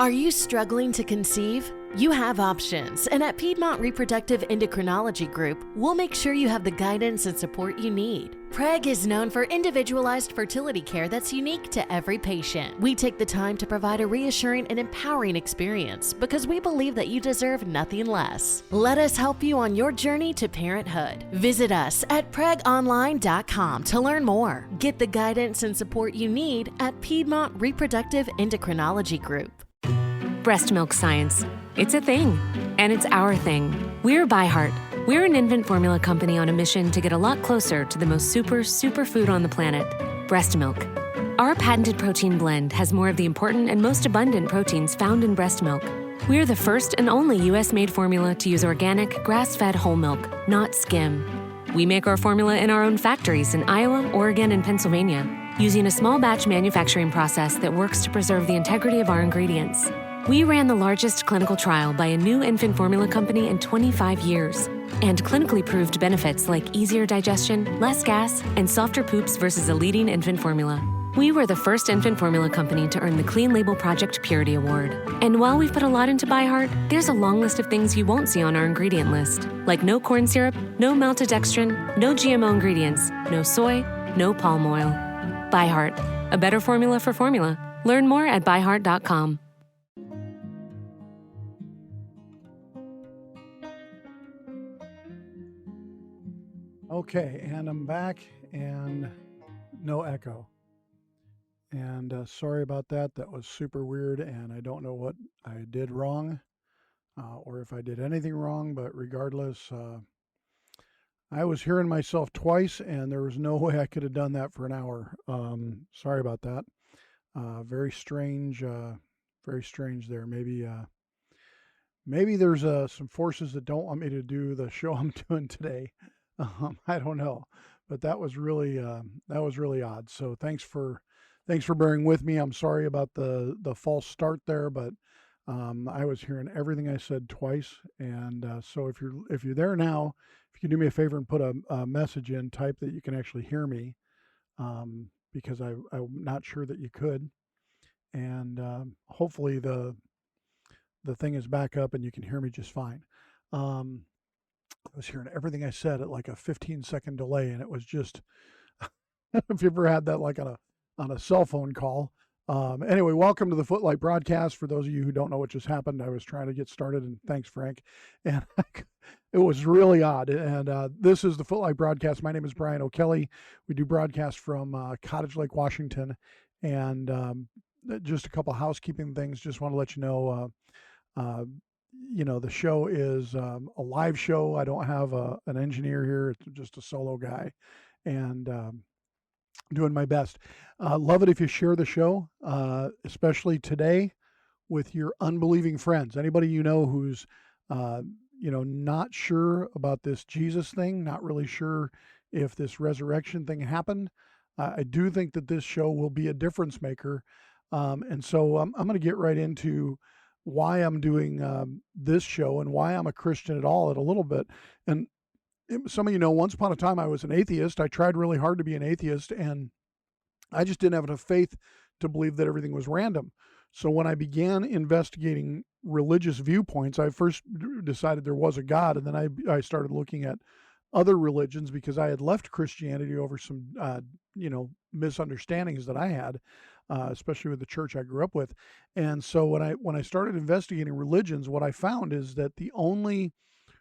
Are you struggling to conceive? You have options, and at Piedmont Reproductive Endocrinology Group, we'll make sure you have the guidance and support you need. PREG is known for individualized fertility care that's unique to every patient. We take the time to provide a reassuring and empowering experience because we believe that you deserve nothing less. Let us help you on your journey to parenthood. Visit us at pregonline.com to learn more. Get the guidance and support you need at Piedmont Reproductive Endocrinology Group. Breast milk science. It's a thing, and it's our thing. We're ByHeart. We're an infant formula company on a mission to get a lot closer to the most super food on the planet, breast milk. Our patented protein blend has more of the important and most abundant proteins found in breast milk. We're the first and only U.S.-made formula to use organic, grass-fed whole milk, not skim. We make our formula in our own factories in Iowa, Oregon, and Pennsylvania, using a small batch manufacturing process that works to preserve the integrity of our ingredients. We ran the largest clinical trial by a new infant formula company in 25 years and clinically proved benefits like easier digestion, less gas, and softer poops versus a leading infant formula. We were the first infant formula company to earn the Clean Label Project Purity Award. And while we've put a lot into ByHeart, there's a long list of things you won't see on our ingredient list, like no corn syrup, no maltodextrin, no GMO ingredients, no soy, no palm oil. ByHeart, a better formula for formula. Learn more at byheart.com. Okay, and I'm back, and no echo. And sorry about that. That was super weird, and I don't know what I did wrong or if I did anything wrong, but regardless, I was hearing myself twice, and there was no way I could have done that for an hour. Sorry about that. Very strange there. Maybe there's some forces that don't want me to do the show I'm doing today. I don't know, but that was really odd. So thanks for bearing with me. I'm sorry about the false start there, but I was hearing everything I said twice. And so if you're there now, if you can do me a favor and put a message in, type that you can actually hear me, because I'm not sure that you could. And hopefully the thing is back up and you can hear me just fine. I was hearing everything I said at like a 15-second delay, and it was just, if you ever had that like on a cell phone call. Anyway, welcome to the Footlight broadcast. For those of you who don't know what just happened, I was trying to get started, and thanks, Frank. And it was really odd. And this is the Footlight broadcast. My name is Brian O'Kelly. We do broadcast from Cottage Lake, Washington. And just a couple housekeeping things. Just want to let you know, the show is a live show. I don't have an engineer here. It's just a solo guy, and doing my best. Love it if you share the show, especially today, with your unbelieving friends. Anybody you know who's not sure about this Jesus thing, not really sure if this resurrection thing happened. I do think that this show will be a difference maker, and so I'm going to get right into why I'm doing this show and why I'm a Christian at all in a little bit. And some of you know, once upon a time I was an atheist. I tried really hard to be an atheist, and I just didn't have enough faith to believe that everything was random. So when I began investigating religious viewpoints, I first decided there was a God, and then I started looking at other religions because I had left Christianity over some misunderstandings that I had, especially with the church I grew up with. And so when I started investigating religions, what I found is that the only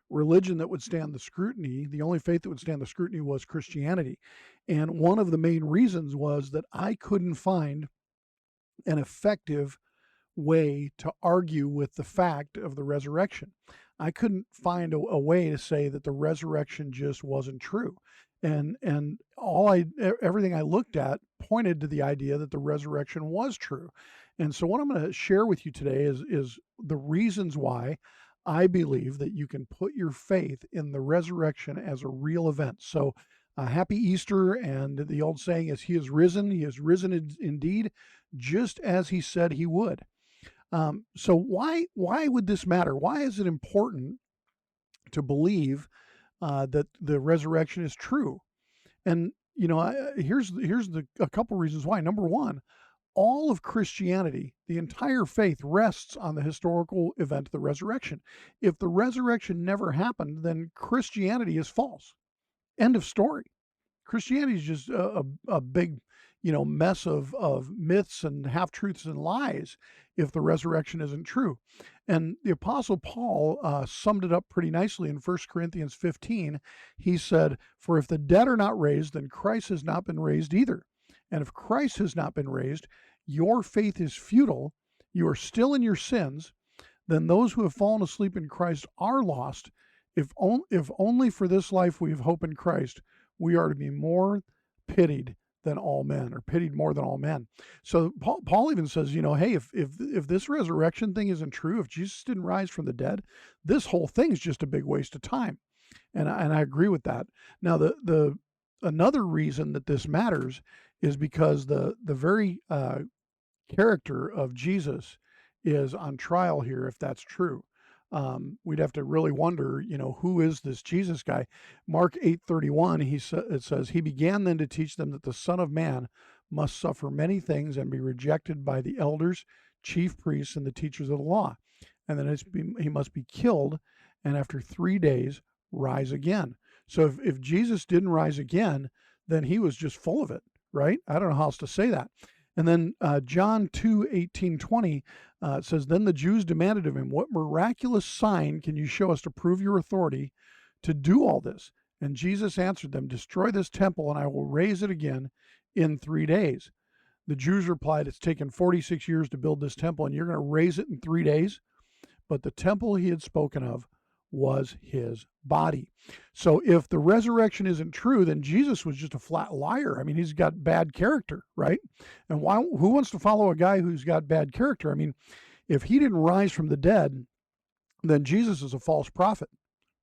religion that would stand the scrutiny, the only faith that would stand the scrutiny, was Christianity. And one of the main reasons was that I couldn't find an effective way to argue with the fact of the resurrection. I couldn't find a way to say that the resurrection just wasn't true. And everything I looked at pointed to the idea that the resurrection was true. And so what I'm going to share with you today is the reasons why I believe that you can put your faith in the resurrection as a real event. So happy Easter. And the old saying is, he is risen indeed, just as he said he would. So why would this matter? Why is it important to believe that the resurrection is true? And here's a couple reasons why. Number one, all of Christianity, the entire faith rests on the historical event of the resurrection. If the resurrection never happened, then Christianity is false. End of story. Christianity is just a big, mess of myths and half-truths and lies if the resurrection isn't true. And the Apostle Paul summed it up pretty nicely in 1 Corinthians 15. He said, "For if the dead are not raised, then Christ has not been raised either. And if Christ has not been raised, your faith is futile, you are still in your sins, then those who have fallen asleep in Christ are lost. If only for this life we have hope in Christ, we are to be more pitied than all men," or pitied more than all men. So Paul even says, hey, if this resurrection thing isn't true, if Jesus didn't rise from the dead, this whole thing is just a big waste of time. And I agree with that. Now, the another reason that this matters is because the very character of Jesus is on trial here, if that's true. We'd have to really wonder, who is this Jesus guy? Mark 8:31, it says, "He began then to teach them that the Son of Man must suffer many things and be rejected by the elders, chief priests, and the teachers of the law. And then he must be killed, and after 3 days rise again." So if Jesus didn't rise again, then he was just full of it, right? I don't know how else to say that. And then John 2:18-20 says, "Then the Jews demanded of him, 'What miraculous sign can you show us to prove your authority to do all this?' And Jesus answered them, 'Destroy this temple, and I will raise it again in 3 days.' The Jews replied, 'It's taken 46 years to build this temple, and you're going to raise it in 3 days?' But the temple he had spoken of was his body." So if the resurrection isn't true, then Jesus was just a flat liar. I mean, he's got bad character, right? And who wants to follow a guy who's got bad character? I mean, if he didn't rise from the dead, then Jesus is a false prophet,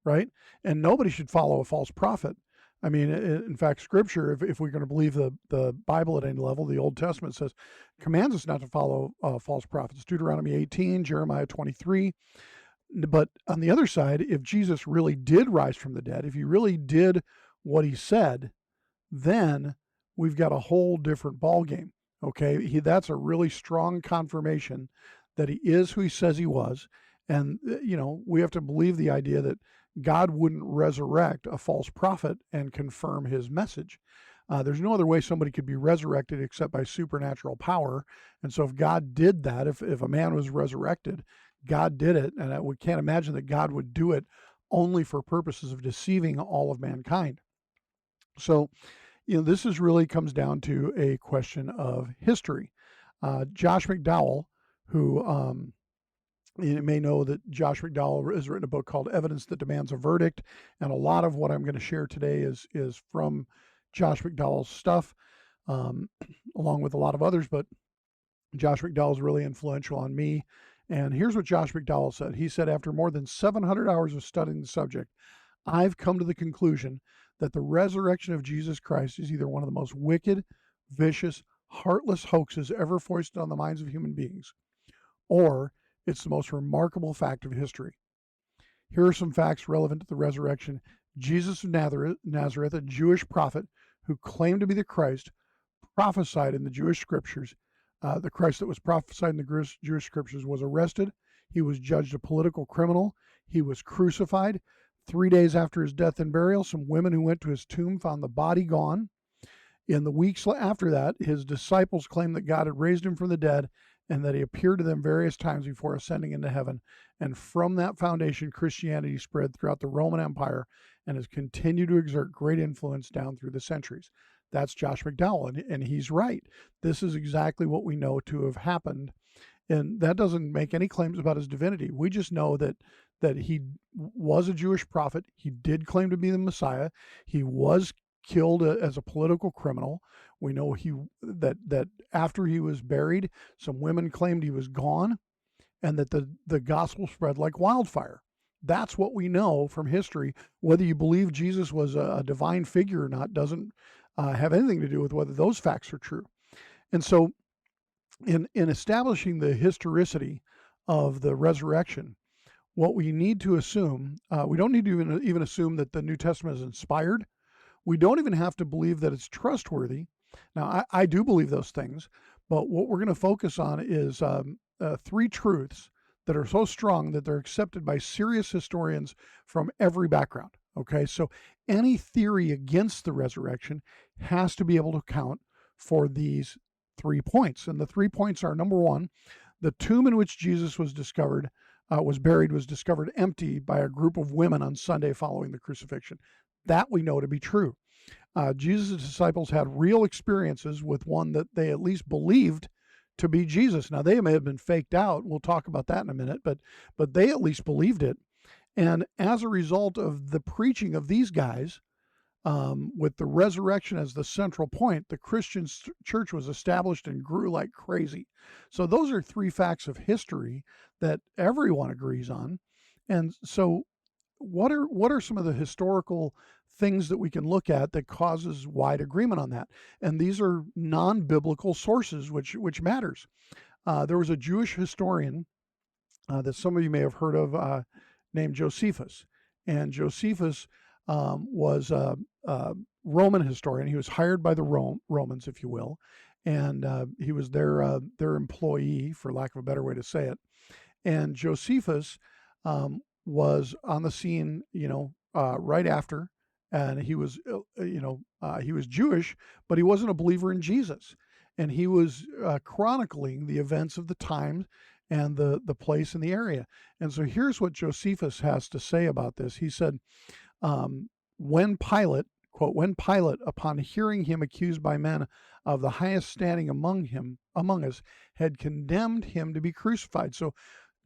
right? And nobody should follow a false prophet. I mean, in fact, Scripture, if we're going to believe the Bible at any level, the Old Testament commands us not to follow false prophets. Deuteronomy 18, Jeremiah 23. But on the other side, if Jesus really did rise from the dead, if he really did what he said, then we've got a whole different ballgame. Okay, that's a really strong confirmation that he is who he says he was. And, we have to believe the idea that God wouldn't resurrect a false prophet and confirm his message. There's no other way somebody could be resurrected except by supernatural power. And so if God did that, if a man was resurrected, God did it, and we can't imagine that God would do it only for purposes of deceiving all of mankind. So, this really comes down to a question of history. Josh McDowell, who you may know that Josh McDowell has written a book called Evidence That Demands a Verdict, and a lot of what I'm going to share today is from Josh McDowell's stuff, along with a lot of others, but Josh McDowell is really influential on me. And here's what Josh McDowell said. He said, "After more than 700 hours of studying the subject, I've come to the conclusion that the resurrection of Jesus Christ is either one of the most wicked, vicious, heartless hoaxes ever foisted on the minds of human beings, or it's the most remarkable fact of history. Here are some facts relevant to the resurrection. Jesus of Nazareth, a Jewish prophet who claimed to be the Christ, prophesied in the Jewish scriptures. The Christ that was prophesied in the Jewish scriptures was arrested. He was judged a political criminal. He was crucified. 3 days after his death and burial, some women who went to his tomb found the body gone. In the weeks after that, his disciples claimed that God had raised him from the dead and that he appeared to them various times before ascending into heaven. And from that foundation, Christianity spread throughout the Roman Empire and has continued to exert great influence down through the centuries." That's Josh McDowell, and he's right. This is exactly what we know to have happened, and that doesn't make any claims about his divinity. We just know that he was a Jewish prophet. He did claim to be the Messiah. He was killed as a political criminal. We know that after he was buried, some women claimed he was gone, and that the gospel spread like wildfire. That's what we know from history. Whether you believe Jesus was a divine figure or not doesn't have anything to do with whether those facts are true. And so in establishing the historicity of the resurrection, what we need to assume, we don't need to even assume that the New Testament is inspired. We don't even have to believe that it's trustworthy. Now, I do believe those things, But what we're going to focus on is three truths that are so strong that they're accepted by serious historians from every background. Okay, so any theory against the resurrection has to be able to account for these 3 points. And the 3 points are: number one, the tomb in which Jesus was buried was discovered empty by a group of women on Sunday following the crucifixion. That we know to be true. Jesus' disciples had real experiences with one that they at least believed to be Jesus. Now, they may have been faked out. We'll talk about that in a minute, but they at least believed it. And as a result of the preaching of these guys, with the resurrection as the central point, the Christian church was established and grew like crazy. So those are 3 facts of history that everyone agrees on. And so what are some of the historical things that we can look at that causes wide agreement on that? And these are non-biblical sources, which matters. There was a Jewish historian that some of you may have heard of, named Josephus. And Josephus was a Roman historian. He was hired by the Romans, if you will, and he was their employee, for lack of a better way to say it. And Josephus was on the scene, right after, and he was, he was Jewish, but he wasn't a believer in Jesus, and he was chronicling the events of the time and the place and the area. And so here's what Josephus has to say about this. He said, when Pilate, quote, when Pilate, upon hearing him accused by men of the highest standing among us, had condemned him to be crucified. So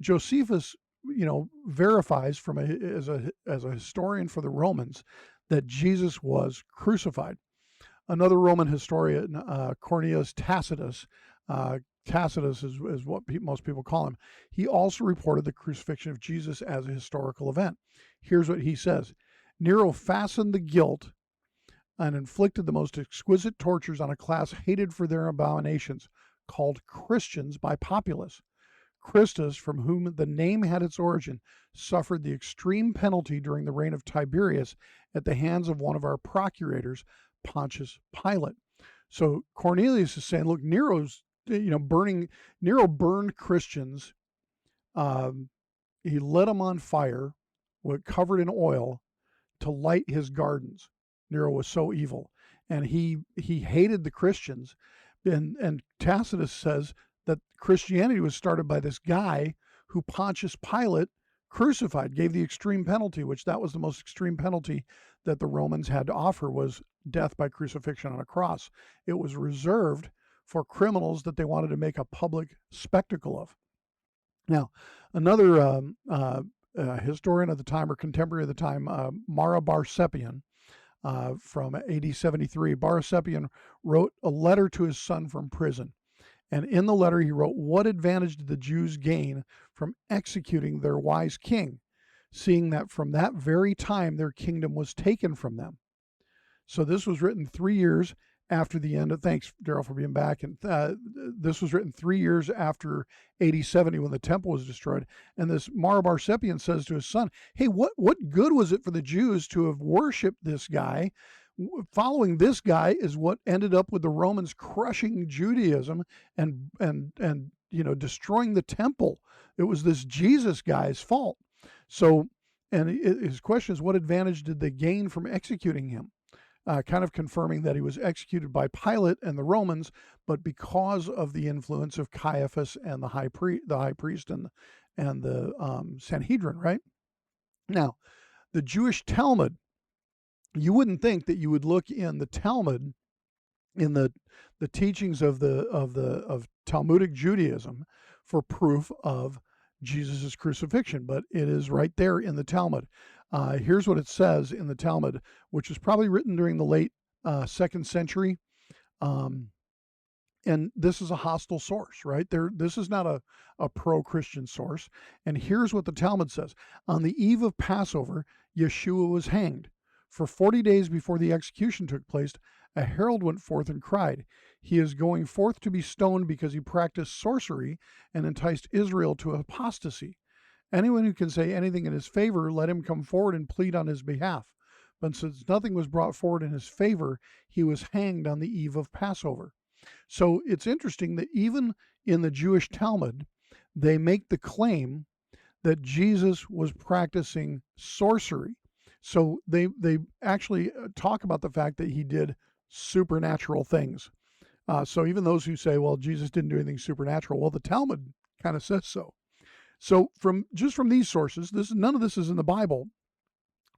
Josephus, verifies as a historian for the Romans that Jesus was crucified. Another Roman historian, Cornelius Tacitus, Tacitus is what most people call him. He also reported the crucifixion of Jesus as a historical event. Here's what he says: Nero fastened the guilt and inflicted the most exquisite tortures on a class hated for their abominations, called Christians by populace. Christus, from whom the name had its origin, suffered the extreme penalty during the reign of Tiberius at the hands of one of our procurators, Pontius Pilate. So Cornelius is saying, look, Nero burned Christians. He lit them on fire, covered in oil, to light his gardens. Nero was so evil, and he hated the Christians. And Tacitus says that Christianity was started by this guy who Pontius Pilate crucified, gave the extreme penalty, which that was the most extreme penalty that the Romans had to offer, was death by crucifixion on a cross. It was reserved for criminals that they wanted to make a public spectacle of. Now, another historian of the time, or contemporary of the time, Mara Bar Seppian, from AD 73, Bar Seppian wrote a letter to his son from prison. And in the letter he wrote, "What advantage did the Jews gain from executing their wise king, seeing that from that very time their kingdom was taken from them?" So this was written 3 years after the end of, thanks, Daryl, for being back. And this was written 3 years after AD 70, when the temple was destroyed. And this Mara Bar Seppian says to his son, hey, what good was it for the Jews to have worshiped this guy? Following this guy is what ended up with the Romans crushing Judaism and destroying the temple. It was this Jesus guy's fault. So, and his question is, what advantage did they gain from executing him? Kind of confirming that he was executed by Pilate and the Romans, but because of the influence of Caiaphas and the high priest and the Sanhedrin, right? Now, the Jewish Talmud, you wouldn't think that you would look in the Talmud, in the teachings of Talmudic Judaism, for proof of Jesus' crucifixion, but it is right there in the Talmud. Here's what it says in the Talmud, which was probably written during the late 2nd century. And this is a hostile source, right? This is not a pro-Christian source. And here's what the Talmud says. On the eve of Passover, Yeshua was hanged. For 40 days before the execution took place, a herald went forth and cried, "He is going forth to be stoned because he practiced sorcery and enticed Israel to apostasy. Anyone who can say anything in his favor, let him come forward and plead on his behalf." But since nothing was brought forward in his favor, he was hanged on the eve of Passover. So it's interesting that even in the Jewish Talmud, they make the claim that Jesus was practicing sorcery. So they actually talk about the fact that he did supernatural things. So even those who say, well, Jesus didn't do anything supernatural, well, the Talmud kind of says so. So from these sources, none of this is in the Bible.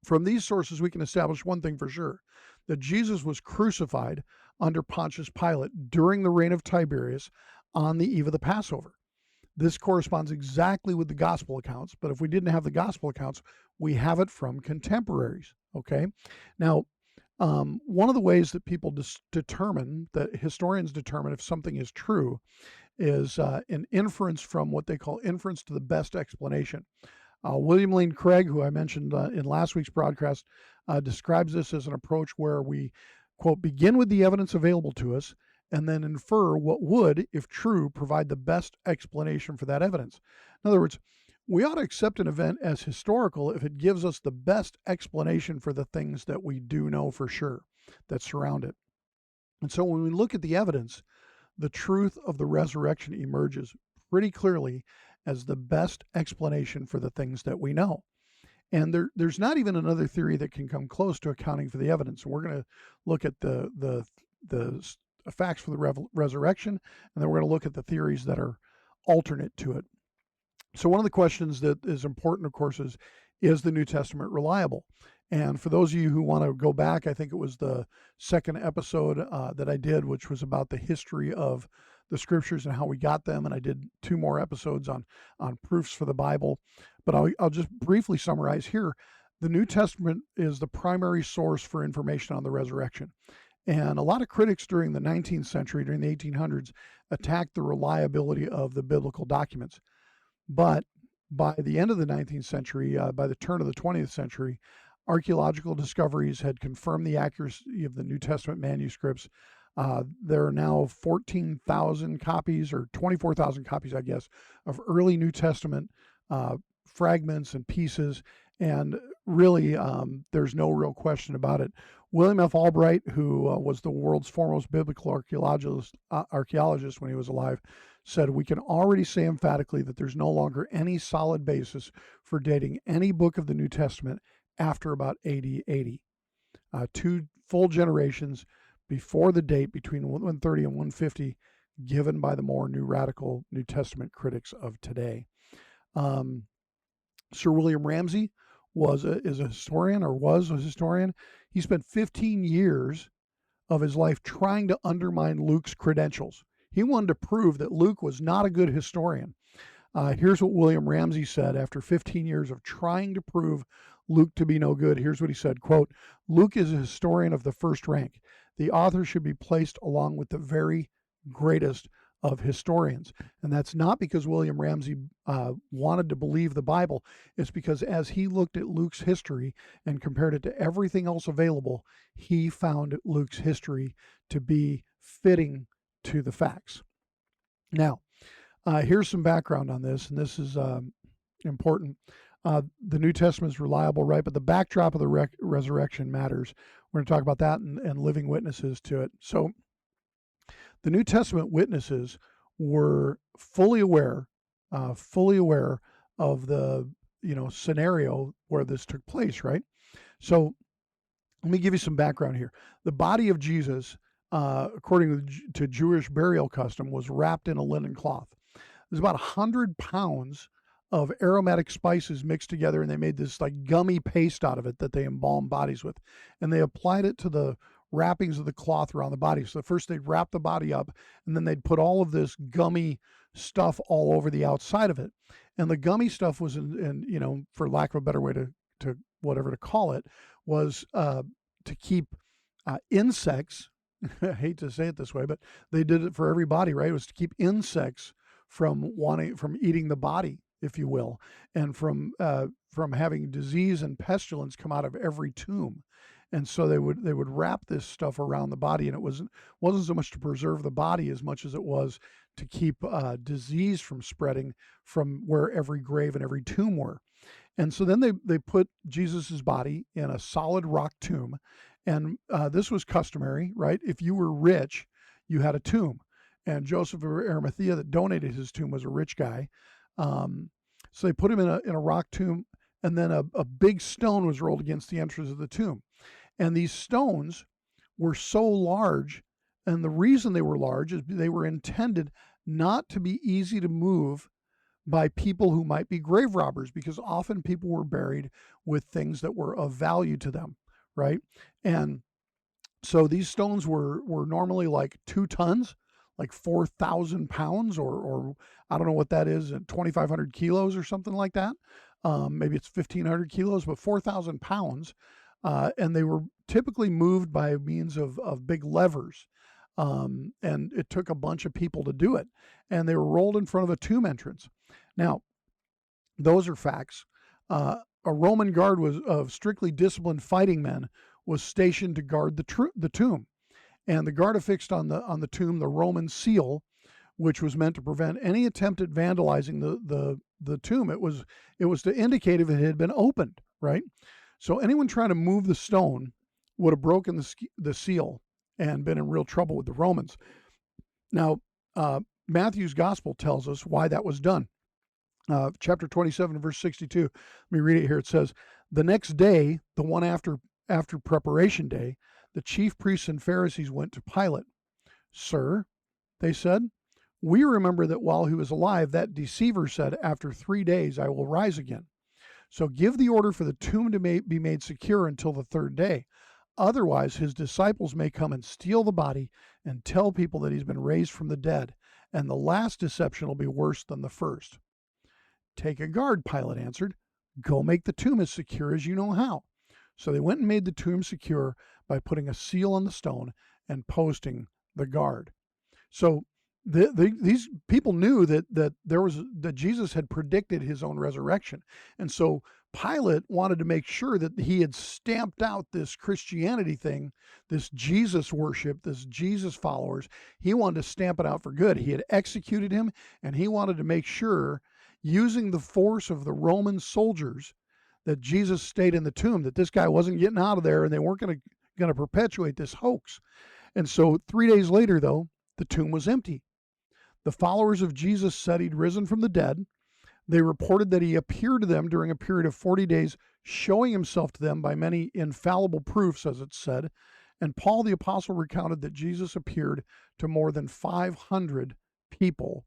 From these sources, we can establish one thing for sure, that Jesus was crucified under Pontius Pilate during the reign of Tiberius on the eve of the Passover. This corresponds exactly with the gospel accounts, but if we didn't have the gospel accounts, we have it from contemporaries, okay? Now, one of the ways that people determine, that historians determine if something is true, is an inference from what they call inference to the best explanation. William Lane Craig, who I mentioned in last week's broadcast, describes this as an approach where we, quote, begin with the evidence available to us and then infer what would, if true, provide the best explanation for that evidence. In other words, we ought to accept an event as historical if it gives us the best explanation for the things that we do know for sure that surround it. And so when we look at the evidence, the truth of the resurrection emerges pretty clearly as the best explanation for the things that we know. And there's not even another theory that can come close to accounting for the evidence. And we're going to look at the facts for the resurrection, and then we're going to look at the theories that are alternate to it. So one of the questions that is important, of course, is the New Testament reliable? And for those of you who want to go back, I think it was the second episode that I did, which was about the history of the scriptures and how we got them. And I did 2 more episodes on proofs for the Bible. But I'll just briefly summarize here. The New Testament is the primary source for information on the resurrection. And a lot of critics during the 19th century, during the 1800s, attacked the reliability of the biblical documents. But by the end of the 19th century, by the turn of the 20th century, archaeological discoveries had confirmed the accuracy of the New Testament manuscripts. There are now 14,000 copies, or 24,000 copies, I guess, of early New Testament fragments and pieces. And really, there's no real question about it. William F. Albright, who was the world's foremost biblical archaeologist when he was alive, said, "We can already say emphatically that there's no longer any solid basis for dating any book of the New Testament after about AD 80. 2 full generations before the date between 130 and 150 given by the more new radical New Testament critics of today." Sir William Ramsay was a historian. He spent 15 years of his life trying to undermine Luke's credentials. He wanted to prove that Luke was not a good historian. Here's what William Ramsay said after 15 years of trying to prove Luke to be no good. Here's what he said, quote, "Luke is a historian of the first rank. The author should be placed along with the very greatest of historians." And that's not because William Ramsay wanted to believe the Bible. It's because as he looked at Luke's history and compared it to everything else available, he found Luke's history to be fitting to the facts. Now, here's some background on this, and this is important. The New Testament is reliable, right? But the backdrop of the resurrection matters. We're going to talk about that and living witnesses to it. So the New Testament witnesses were fully aware of the scenario where this took place, right? So let me give you some background here. The body of Jesus, according to Jewish burial custom, was wrapped in a linen cloth. There's about 100 pounds of aromatic spices mixed together, and they made this like gummy paste out of it that they embalmed bodies with. And they applied it to the wrappings of the cloth around the body. So first they'd wrap the body up, and then they'd put all of this gummy stuff all over the outside of it. And the gummy stuff was in for lack of a better way to whatever to call it, was to keep insects, I hate to say it this way, but they did it for every body, right? It was to keep insects from eating the body, if you will, and from having disease and pestilence come out of every tomb. And so they would wrap this stuff around the body, and it wasn't so much to preserve the body as much as it was to keep disease from spreading from where every grave and every tomb were. And so then they put Jesus's body in a solid rock tomb, and this was customary, right? If you were rich, you had a tomb. And Joseph of Arimathea that donated his tomb was a rich guy. So they put him in a rock tomb, and then a big stone was rolled against the entrance of the tomb. And these stones were so large, and the reason they were large is they were intended not to be easy to move by people who might be grave robbers, because often people were buried with things that were of value to them, right? And so these stones were normally like 2 tons, like 4,000 pounds, or I don't know what that is, 2,500 kilos or something like that. Maybe it's 1,500 kilos, but 4,000 pounds. And they were typically moved by means of big levers. And it took a bunch of people to do it. And they were rolled in front of a tomb entrance. Now, those are facts. A Roman guard of strictly disciplined fighting men was stationed to guard the tomb. And the guard affixed on the tomb the Roman seal, which was meant to prevent any attempt at vandalizing the tomb. It was to indicate if it had been opened, right? So anyone trying to move the stone would have broken the seal and been in real trouble with the Romans. Now, Matthew's gospel tells us why that was done. Chapter 27, verse 62. Let me read it here. It says, "The next day, the one after preparation day, the chief priests and Pharisees went to Pilate. 'Sir,' they said, 'we remember that while he was alive, that deceiver said, after 3 days I will rise again. So give the order for the tomb to be made secure until the 3rd day. Otherwise, his disciples may come and steal the body and tell people that he's been raised from the dead, and the last deception will be worse than the first.' 'Take a guard,' Pilate answered. 'Go make the tomb as secure as you know how.' So they went and made the tomb secure by putting a seal on the stone and posting the guard." So these people knew that Jesus had predicted his own resurrection. And so Pilate wanted to make sure that he had stamped out this Christianity thing, this Jesus worship, this Jesus followers. He wanted to stamp it out for good. He had executed him, and he wanted to make sure, using the force of the Roman soldiers, that Jesus stayed in the tomb, that this guy wasn't getting out of there, and they weren't going to perpetuate this hoax. And so 3 days later, though, the tomb was empty. The followers of Jesus said he'd risen from the dead. They reported that he appeared to them during a period of 40 days, showing himself to them by many infallible proofs, as it's said. And Paul the Apostle recounted that Jesus appeared to more than 500 people,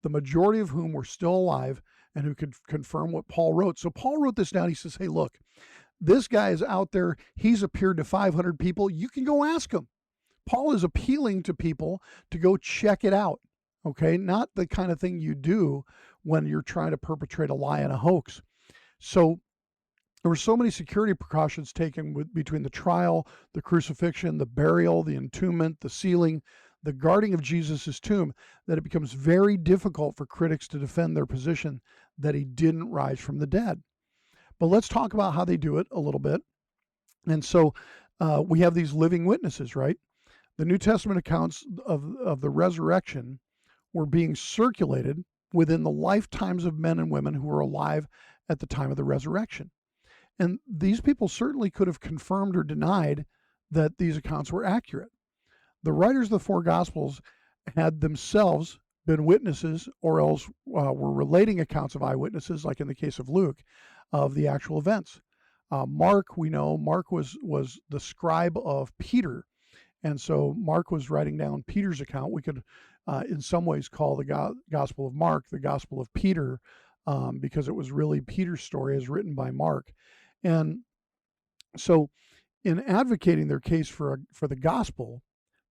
the majority of whom were still alive and who could confirm what Paul wrote. So Paul wrote this down. He says, hey, look, this guy is out there. He's appeared to 500 people. You can go ask him. Paul is appealing to people to go check it out, okay? Not the kind of thing you do when you're trying to perpetrate a lie and a hoax. So there were so many security precautions taken between the trial, the crucifixion, the burial, the entombment, the sealing, the guarding of Jesus' tomb, that it becomes very difficult for critics to defend their position that he didn't rise from the dead. But let's talk about how they do it a little bit. And so we have these living witnesses, right? The New Testament accounts of the resurrection were being circulated within the lifetimes of men and women who were alive at the time of the resurrection. And these people certainly could have confirmed or denied that these accounts were accurate. The writers of the 4 Gospels had themselves been witnesses, or else were relating accounts of eyewitnesses, like in the case of Luke, of the actual events. Mark, we know, Mark was the scribe of Peter. And so Mark was writing down Peter's account. We could, in some ways, call the Gospel of Mark the Gospel of Peter, because it was really Peter's story as written by Mark. And so in advocating their case for the gospel,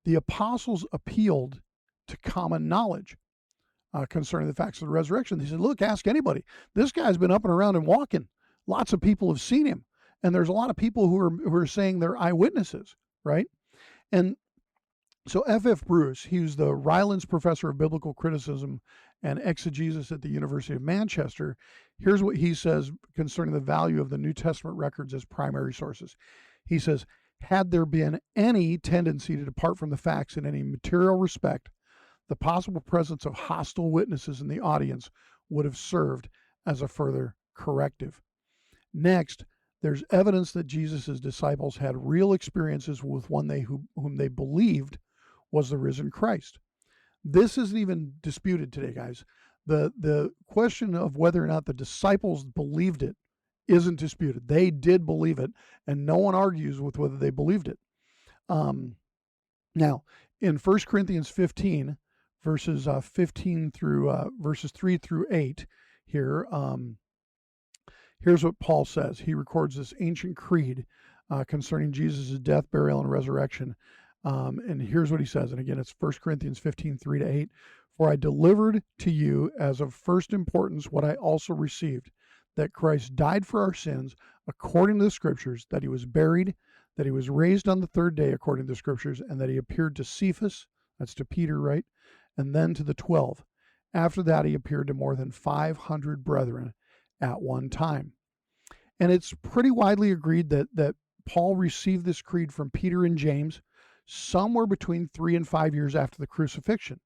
the apostles appealed to common knowledge concerning the facts of the resurrection. They said, look, ask anybody. This guy's been up and around and walking. Lots of people have seen him. And there's a lot of people who are saying they're eyewitnesses, right? And so F.F. Bruce, he was the Rylands Professor of Biblical Criticism and Exegesis at the University of Manchester. Here's what he says concerning the value of the New Testament records as primary sources. He says, had there been any tendency to depart from the facts in any material respect, the possible presence of hostile witnesses in the audience would have served as a further corrective. Next, there's evidence that Jesus' disciples had real experiences with one whom they believed was the risen Christ. This isn't even disputed today, guys. The question of whether or not the disciples believed it isn't disputed. They did believe it, and no one argues with whether they believed it. Now, in 1 Corinthians 15, verses 15 through verses 3 through 8, here, here's what Paul says. He records this ancient creed concerning Jesus' death, burial, and resurrection. And here's what he says. And again, it's 1 Corinthians 15, 3 to 8. For I delivered to you as of first importance what I also received, that Christ died for our sins according to the Scriptures, that he was buried, that he was raised on the third day according to the Scriptures, and that he appeared to Cephas, that's to Peter, right? And then to the 12. After that, he appeared to more than 500 brethren at one time. And it's pretty widely agreed that Paul received this creed from Peter and James somewhere between 3 and 5 years after the crucifixion.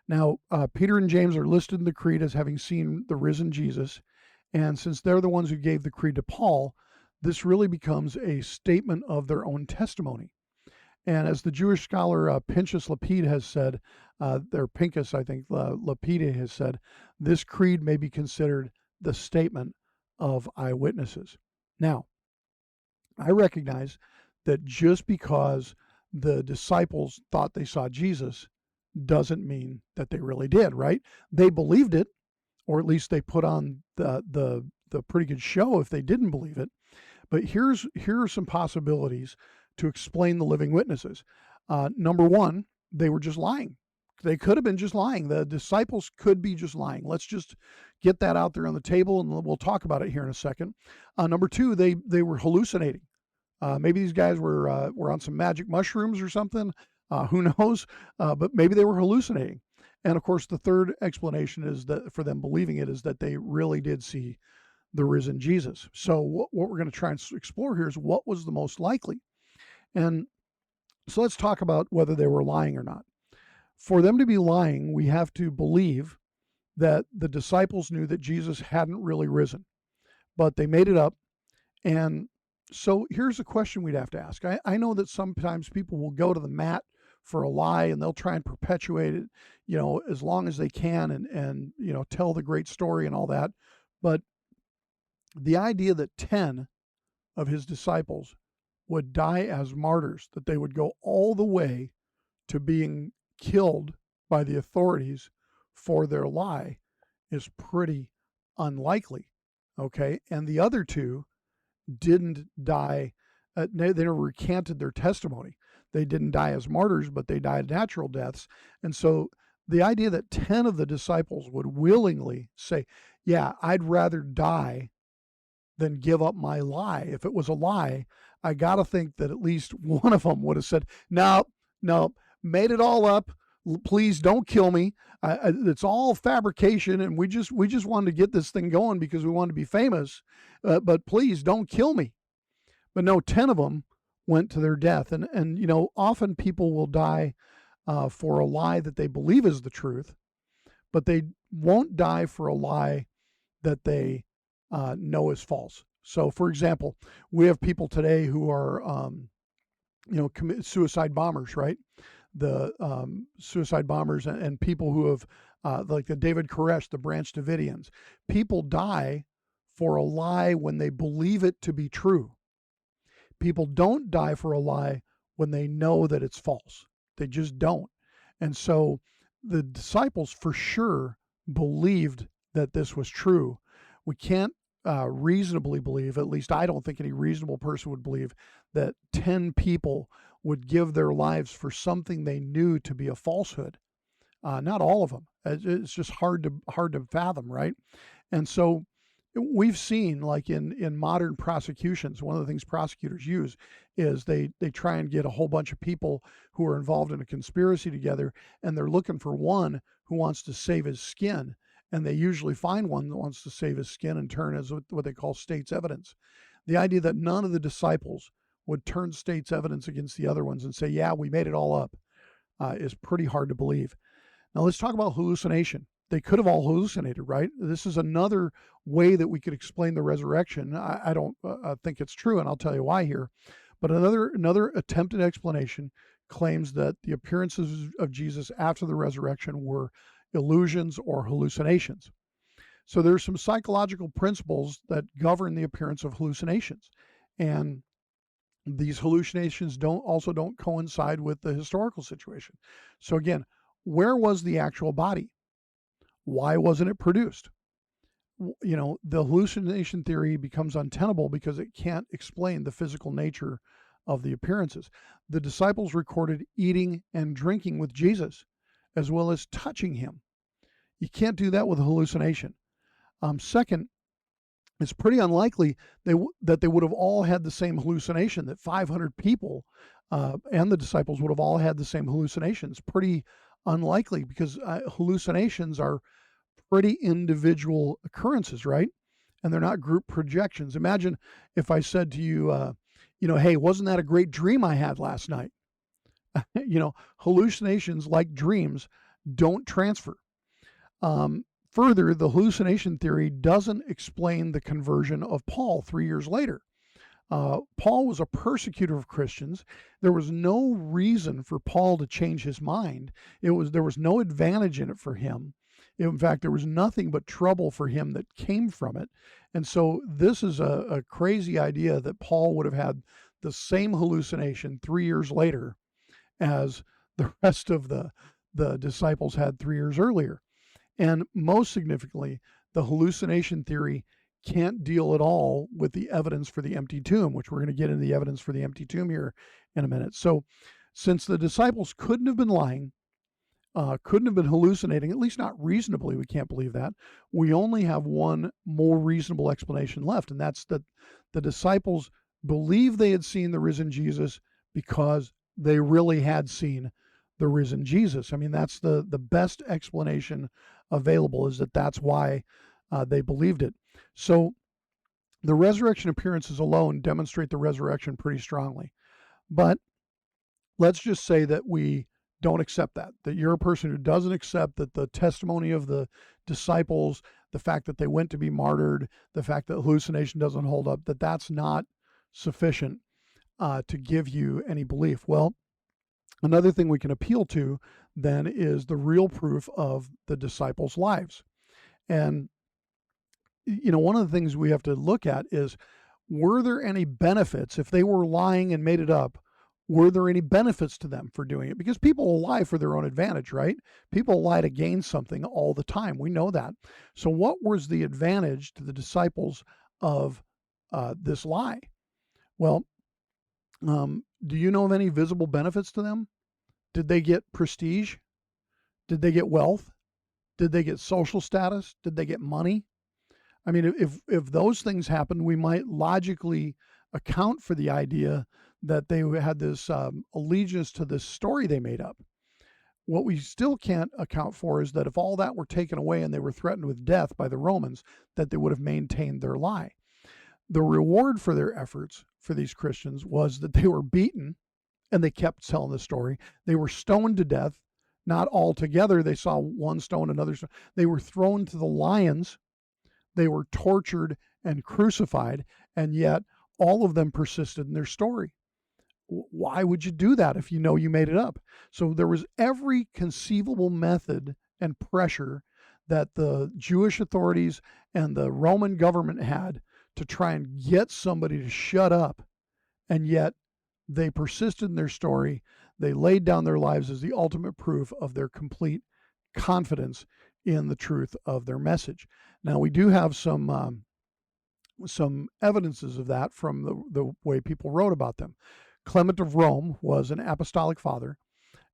Now, Peter and James are listed in the creed as having seen the risen Jesus, and since they're the ones who gave the creed to Paul, this really becomes a statement of their own testimony. And as the Jewish scholar Pinchas Lapide has said, or Pincus, I think, Lapide has said, this creed may be considered the statement of eyewitnesses. Now, I recognize that just because the disciples thought they saw Jesus doesn't mean that they really did, right? They believed it, or at least they put on the pretty good show if they didn't believe it. But here are some possibilities to explain the living witnesses. Number one, they were just lying. They could have been just lying. The disciples could be just lying. Let's just get that out there on the table, and we'll talk about it here in a second. Number two, they were hallucinating. Maybe these guys were on some magic mushrooms or something. Who knows? But maybe they were hallucinating. And of course, the third explanation is that for them believing it is that they really did see the risen Jesus. So what we're going to try and explore here is what was the most likely. And so let's talk about whether they were lying or not. For them to be lying, we have to believe that the disciples knew that Jesus hadn't really risen, but they made it up. And so here's a question we'd have to ask. I know that sometimes people will go to the mat for a lie and they'll try and perpetuate it, as long as they can and tell the great story and all that. But the idea that 10 of his disciples would die as martyrs, that they would go all the way to being killed by the authorities for their lie is pretty unlikely. Okay. And the other two didn't die. They never recanted their testimony. They didn't die as martyrs, but they died natural deaths. And so the idea that 10 of the disciples would willingly say, yeah, I'd rather die than give up my lie. If it was a lie, I got to think that at least one of them would have said, no, made it all up. Please don't kill me. It's all fabrication, and we just wanted to get this thing going because we wanted to be famous. But please don't kill me. But no, 10 of them went to their death, and often people will die for a lie that they believe is the truth, but they won't die for a lie that they know is false. So, for example, we have people today who are commit suicide bombers, right? The suicide bombers and people who have, like the David Koresh, the Branch Davidians. People die for a lie when they believe it to be true. People don't die for a lie when they know that it's false. They just don't. And so the disciples for sure believed that this was true. We can't reasonably believe, at least I don't think any reasonable person would believe, that 10 people would give their lives for something they knew to be a falsehood. Not all of them. It's just hard to fathom, right? And so we've seen, like in modern prosecutions, one of the things prosecutors use is they try and get a whole bunch of people who are involved in a conspiracy together, and they're looking for one who wants to save his skin. And they usually find one that wants to save his skin and turn as what they call state's evidence. The idea that none of the disciples would turn state's evidence against the other ones and say, yeah, we made it all up, is pretty hard to believe. Now let's talk about hallucination. They could have all hallucinated, right? This is another way that we could explain the resurrection. I don't think it's true, and I'll tell you why here. But another attempted explanation claims that the appearances of Jesus after the resurrection were illusions or hallucinations. So there's some psychological principles that govern the appearance of hallucinations. And these hallucinations don't coincide with the historical situation. So again, where was the actual body? Why wasn't it produced? The hallucination theory becomes untenable because it can't explain the physical nature of the appearances. The disciples recorded eating and drinking with Jesus, as well as touching him. You can't do that with a hallucination. Second, it's pretty unlikely that they would have all had the same hallucination, that 500 people and the disciples would have all had the same hallucinations. Pretty unlikely, because hallucinations are pretty individual occurrences, right? And they're not group projections. Imagine if I said to you, hey, wasn't that a great dream I had last night? Hallucinations, like dreams, don't transfer. Further, the hallucination theory doesn't explain the conversion of Paul 3 years later. Paul was a persecutor of Christians. There was no reason for Paul to change his mind. There was no advantage in it for him. In fact, there was nothing but trouble for him that came from it. And so this is a crazy idea that Paul would have had the same hallucination 3 years later as the rest of the disciples had 3 years earlier. And most significantly, the hallucination theory can't deal at all with the evidence for the empty tomb, which we're going to get into the evidence for the empty tomb here in a minute. So since the disciples couldn't have been lying, couldn't have been hallucinating, at least not reasonably, we can't believe that, we only have one more reasonable explanation left, and that's that the disciples believed they had seen the risen Jesus because they really had seen the risen Jesus. I mean, that's the best explanation available, is that's why they believed it. So the resurrection appearances alone demonstrate the resurrection pretty strongly. But let's just say that we don't accept that you're a person who doesn't accept that the testimony of the disciples, the fact that they went to be martyred, the fact that hallucination doesn't hold up, that's not sufficient to give you any belief. Well, another thing we can appeal to then is the real proof of the disciples' lives. And, one of the things we have to look at is, were there any benefits? If they were lying and made it up, were there any benefits to them for doing it? Because people will lie for their own advantage, right? People lie to gain something all the time. We know that. So what was the advantage to the disciples of this lie? Well, do you know of any visible benefits to them? Did they get prestige? Did they get wealth? Did they get social status? Did they get money? I mean, if those things happened, we might logically account for the idea that they had this allegiance to this story they made up. What we still can't account for is that if all that were taken away and they were threatened with death by the Romans, that they would have maintained their lie. The reward for their efforts for these Christians was that they were beaten, and they kept telling the story. They were stoned to death, not all together. They saw one stone, another stone. They were thrown to the lions. They were tortured and crucified, and yet all of them persisted in their story. Why would you do that if you know you made it up? So there was every conceivable method and pressure that the Jewish authorities and the Roman government had to try and get somebody to shut up, and yet they persisted in their story. They laid down their lives as the ultimate proof of their complete confidence in the truth of their message. Now, we do have some evidences of that from the way people wrote about them. Clement of Rome was an apostolic father,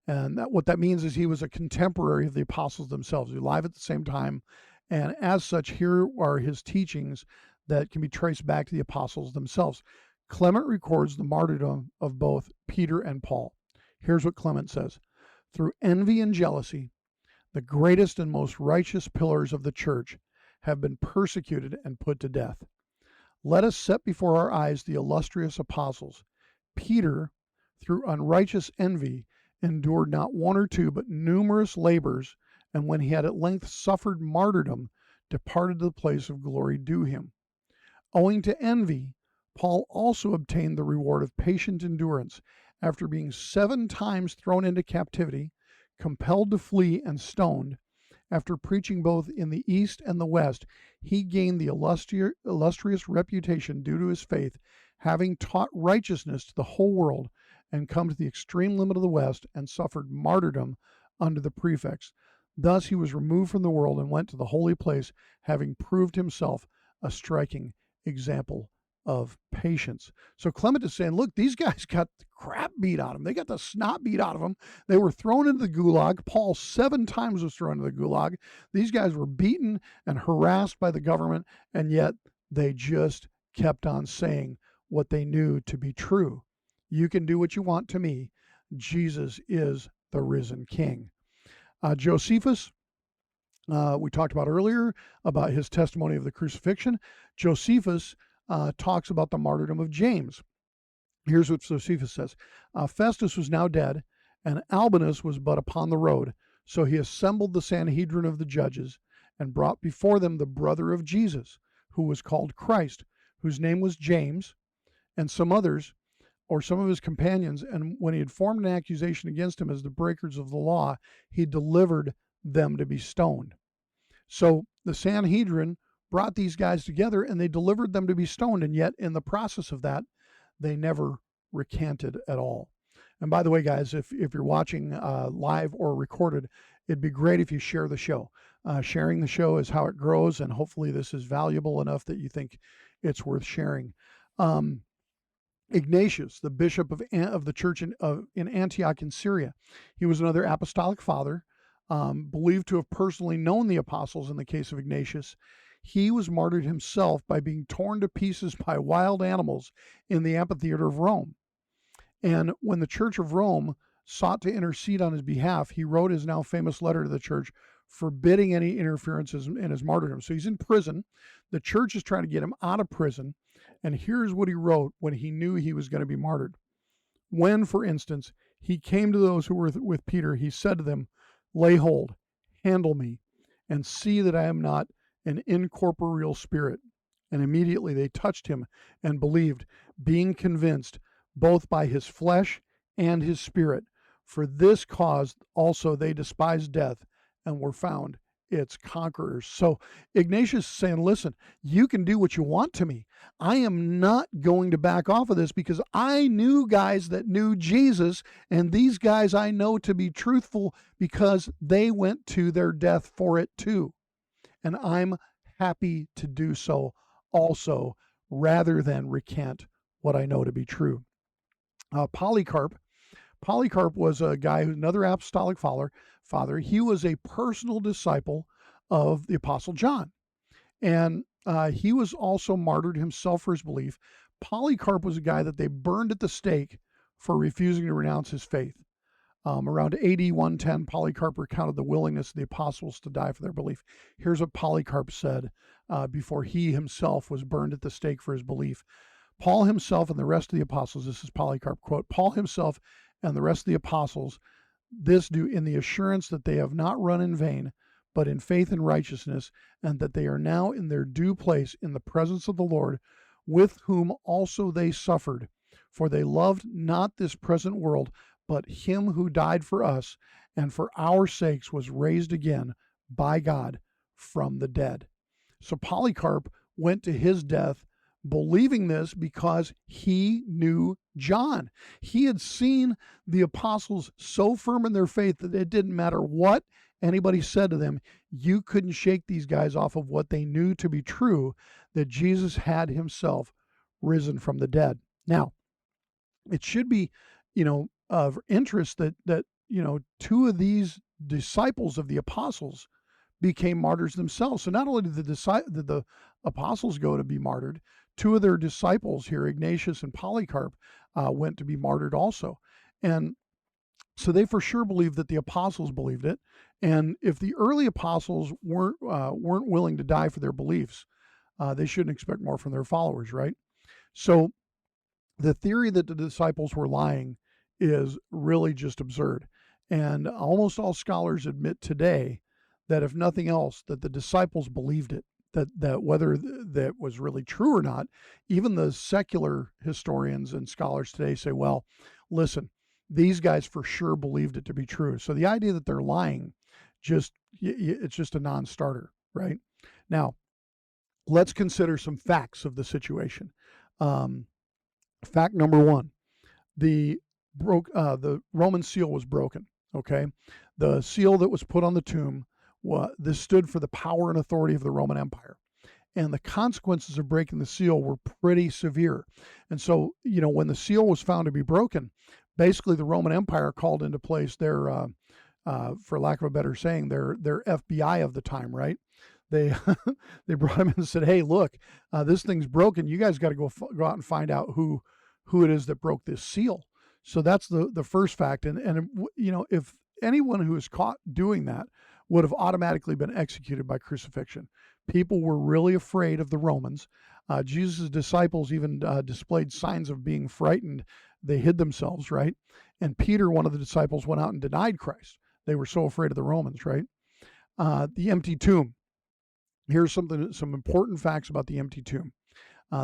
and what that means is he was a contemporary of the apostles themselves, who lived at the same time, and as such, here are his teachings that can be traced back to the apostles themselves. Clement records the martyrdom of both Peter and Paul. Here's what Clement says: "Through envy and jealousy, the greatest and most righteous pillars of the church have been persecuted and put to death. Let us set before our eyes the illustrious apostles. Peter, through unrighteous envy, endured not one or two, but numerous labors, and when he had at length suffered martyrdom, departed to the place of glory due him. Owing to envy, Paul also obtained the reward of patient endurance, after being 7 times thrown into captivity, compelled to flee, and stoned, after preaching both in the East and the West, he gained the illustrious reputation due to his faith, having taught righteousness to the whole world, and come to the extreme limit of the West, and suffered martyrdom under the prefects. Thus he was removed from the world and went to the holy place, having proved himself a striking example of patience. So Clement is saying, look, these guys got the crap beat out of them. They got the snot beat out of them. They were thrown into the gulag. Paul 7 times was thrown into the gulag. These guys were beaten and harassed by the government, and yet they just kept on saying what they knew to be true. You can do what you want to me. Jesus is the risen King. Josephus, we talked about earlier, about his testimony of the crucifixion. Josephus talks about the martyrdom of James. Here's what Josephus says. Festus was now dead, and Albinus was but upon the road. So he assembled the Sanhedrin of the judges, and brought before them the brother of Jesus, who was called Christ, whose name was James, and some others, or some of his companions. And when he had formed an accusation against him as the breakers of the law, he delivered them to be stoned. So the Sanhedrin brought these guys together, and they delivered them to be stoned, and yet in the process of that, they never recanted at all. And by the way, guys, if you're watching live or recorded, it'd be great if you share the show. Sharing the show is how it grows, and hopefully this is valuable enough that you think it's worth sharing. Ignatius, the bishop of the church in Antioch in Syria, he was another apostolic father, believed to have personally known the apostles in the case of Ignatius. He was martyred himself by being torn to pieces by wild animals in the amphitheater of Rome. And when the Church of Rome sought to intercede on his behalf, he wrote his now famous letter to the church forbidding any interferences in his martyrdom. So he's in prison. The church is trying to get him out of prison. And here's what he wrote when he knew he was going to be martyred. When, for instance, he came to those who were with Peter, he said to them, "Lay hold, handle me, and see that I am not an incorporeal spirit." And immediately they touched him and believed, being convinced both by his flesh and his spirit. For this cause also they despised death and were found its conquerors. So Ignatius is saying, listen, you can do what you want to me. I am not going to back off of this, because I knew guys that knew Jesus, and these guys I know to be truthful because they went to their death for it too. And I'm happy to do so also, rather than recant what I know to be true. Polycarp was a guy who's another apostolic father. He was a personal disciple of the Apostle John. And he was also martyred himself for his belief. Polycarp was a guy that they burned at the stake for refusing to renounce his faith. Around AD 110, Polycarp recounted the willingness of the apostles to die for their belief. Here's what Polycarp said before he himself was burned at the stake for his belief. Paul himself and the rest of the apostles, this is Polycarp, quote, Paul himself and the rest of the apostles, this do in the assurance that they have not run in vain, but in faith and righteousness, and that they are now in their due place in the presence of the Lord, with whom also they suffered. For they loved not this present world, but him who died for us, and for our sakes was raised again by God from the dead. So Polycarp went to his death believing this because he knew John. He had seen the apostles so firm in their faith that it didn't matter what anybody said to them. You couldn't shake these guys off of what they knew to be true, that Jesus had himself risen from the dead. Now, it should be, of interest that two of these disciples of the apostles became martyrs themselves. So not only did the apostles go to be martyred, two of their disciples here, Ignatius and Polycarp, went to be martyred also. And so they for sure believed that the apostles believed it. And if the early apostles weren't willing to die for their beliefs, they shouldn't expect more from their followers, right? So the theory that the disciples were lying is really just absurd. And almost all scholars admit today that if nothing else, that the disciples believed it. that whether that was really true or not, even the secular historians and scholars today say, well, listen, these guys for sure believed it to be true. So the idea that they're lying, it's just a non-starter, right? Now, let's consider some facts of the situation. Fact number one, the Roman seal was broken. Okay, the seal that was put on the tomb, this stood for the power and authority of the Roman Empire, and the consequences of breaking the seal were pretty severe. And so, when the seal was found to be broken, basically the Roman Empire called into place their, for lack of a better saying, their FBI of the time, right? They they brought him in and said, "Hey, look, this thing's broken. You guys got to go out and find out who it is that broke this seal." So that's the first fact. And if anyone who was caught doing that would have automatically been executed by crucifixion. People were really afraid of the Romans. Jesus' disciples even displayed signs of being frightened. They hid themselves, right? And Peter, one of the disciples, went out and denied Christ. They were so afraid of the Romans, right? The empty tomb. Here's some important facts about the empty tomb.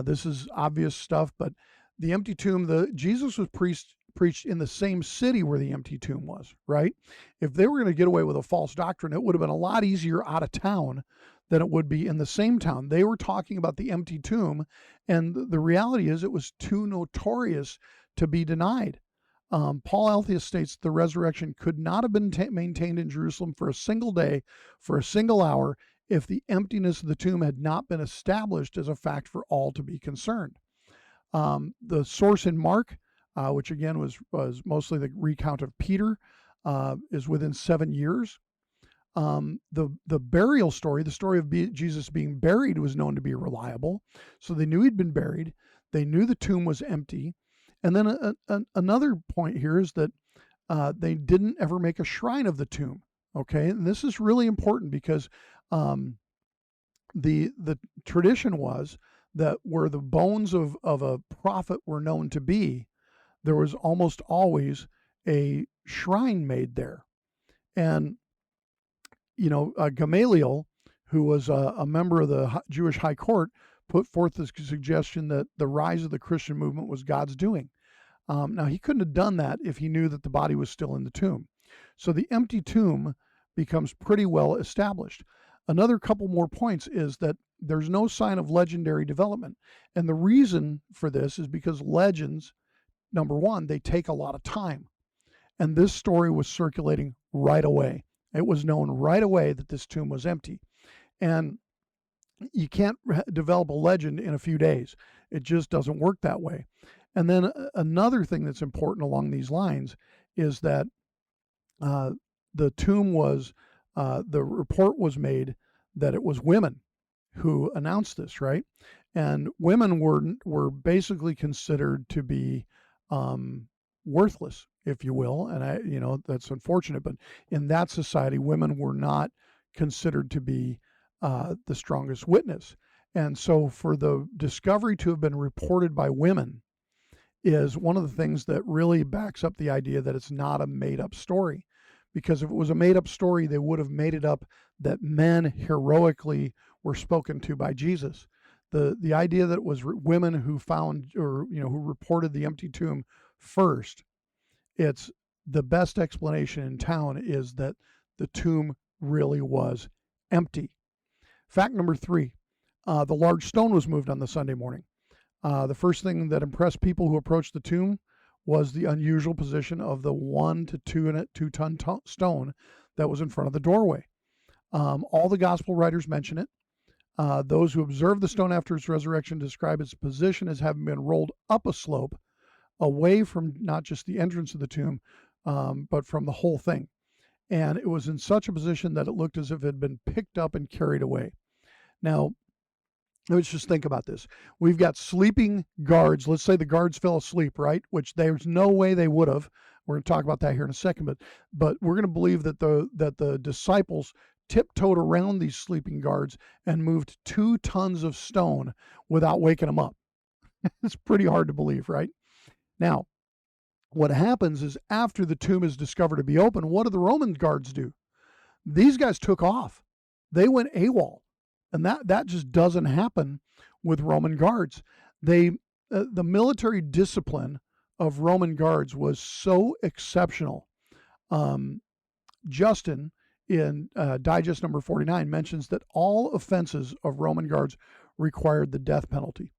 This is obvious stuff, but the empty tomb, Jesus was preached in the same city where the empty tomb was, right? If they were going to get away with a false doctrine, it would have been a lot easier out of town than it would be in the same town. They were talking about the empty tomb, and the reality is it was too notorious to be denied. Paul Altheus states the resurrection could not have been maintained in Jerusalem for a single day, for a single hour, if the emptiness of the tomb had not been established as a fact for all to be concerned. The source in Mark, which again was mostly the recount of Peter, is within 7 years. The burial story, the story of Jesus being buried, was known to be reliable. So they knew he'd been buried. They knew the tomb was empty. And then another point here is that they didn't ever make a shrine of the tomb. Okay, and this is really important because the tradition was that where the bones of a prophet were known to be, there was almost always a shrine made there. And, Gamaliel, who was a member of the Jewish High Court, put forth this suggestion that the rise of the Christian movement was God's doing. Now, he couldn't have done that if he knew that the body was still in the tomb. So the empty tomb becomes pretty well established. Another couple more points is that there's no sign of legendary development. And the reason for this is because legends, number one, they take a lot of time. And this story was circulating right away. It was known right away that this tomb was empty. And you can't develop a legend in a few days. It just doesn't work that way. And then another thing that's important along these lines is that the tomb was, the report was made that it was women who announced this, right? And women were basically considered to be worthless, if you will. And that's unfortunate, but in that society, women were not considered to be the strongest witness. And so for the discovery to have been reported by women is one of the things that really backs up the idea that it's not a made-up story. Because if it was a made-up story, they would have made it up that men heroically were spoken to by Jesus. The idea that it was women who found, or who reported the empty tomb first, it's the best explanation in town is that the tomb really was empty. Fact number 3, the large stone was moved on the Sunday morning. The first thing that impressed people who approached the tomb was the unusual position of the 1 to 2 ton stone that was in front of the doorway. All the gospel writers mention it. Those who observed the stone after its resurrection describe its position as having been rolled up a slope away from not just the entrance of the tomb, but from the whole thing. And it was in such a position that it looked as if it had been picked up and carried away. Now, let's just think about this. We've got sleeping guards. Let's say the guards fell asleep, right? Which there's no way they would have. We're going to talk about that here in a second, but we're going to believe that the disciples tiptoed around these sleeping guards and moved 2 tons of stone without waking them up. It's pretty hard to believe, right? Now, what happens is after the tomb is discovered to be open, what do the Roman guards do? These guys took off. They went AWOL. And that just doesn't happen with Roman guards. They the military discipline of Roman guards was so exceptional. Um, Justin in Digest number 49 mentions that all offenses of Roman guards required the death penalty.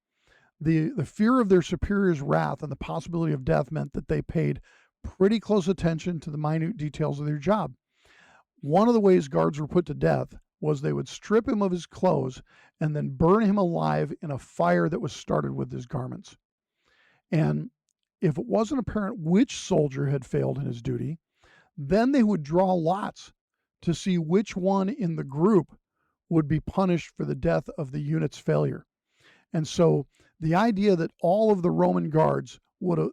The fear of their superior's wrath and the possibility of death meant that they paid pretty close attention to the minute details of their job. One of the ways guards were put to death was they would strip him of his clothes and then burn him alive in a fire that was started with his garments. And if it wasn't apparent which soldier had failed in his duty, then they would draw lots to see which one in the group would be punished for the death of the unit's failure. And so the idea that all of the Roman guards